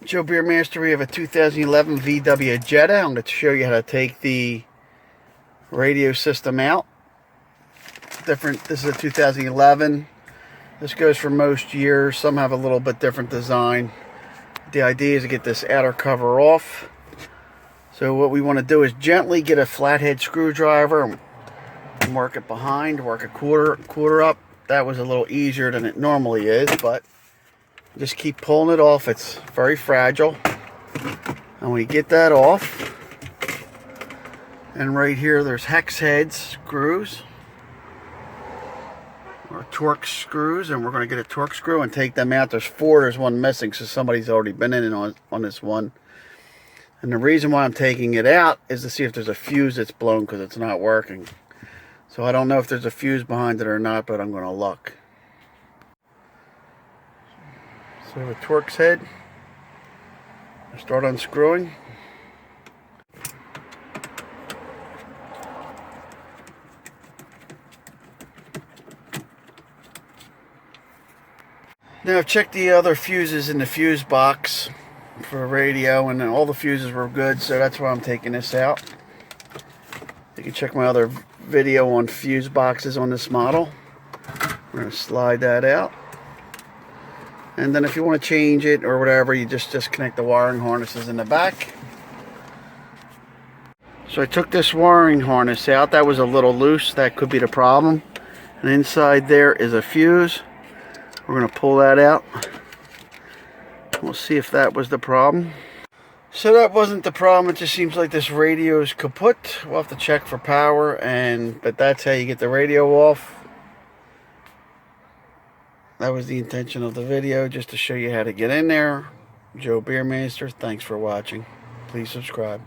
Joe Beermaster. We have a 2011 VW Jetta. I'm going to show you how to take the radio system out. Different. This is a 2011. This goes for most years. Some have a little bit different design. The idea is to get this outer cover off. So what we want to do is gently get a flathead screwdriver and work it behind, work a quarter up. That was a little easier than it normally is, but just keep pulling it off. It's very fragile. And we get that off. And right here there's hex head screws or Torx screws, and we're going to get a Torx screw and take them out. There's four, there's one missing, so somebody's already been in on this one. And the reason why I'm taking it out is to see if there's a fuse that's blown, because it's not working. So I don't know if there's a fuse behind it or not, but I'm going to look. So we have a Torx head. I start unscrewing. Now I've checked the other fuses in the fuse box for a radio, and all the fuses were good, so that's why I'm taking this out. You can check my other video on fuse boxes on this model. We're going to slide that out. And then if you want to change it or whatever, you just disconnect the wiring harnesses in the back. So I took this wiring harness out. That was a little loose. That could be the problem. And inside there is a fuse. We're going to pull that out. We'll see if that was the problem. So that wasn't the problem. It just seems like this radio is kaput. We'll have to check for power, but that's how you get the radio off. That was the intention of the video, just to show you how to get in there. Joe Beermaster, thanks for watching. Please subscribe.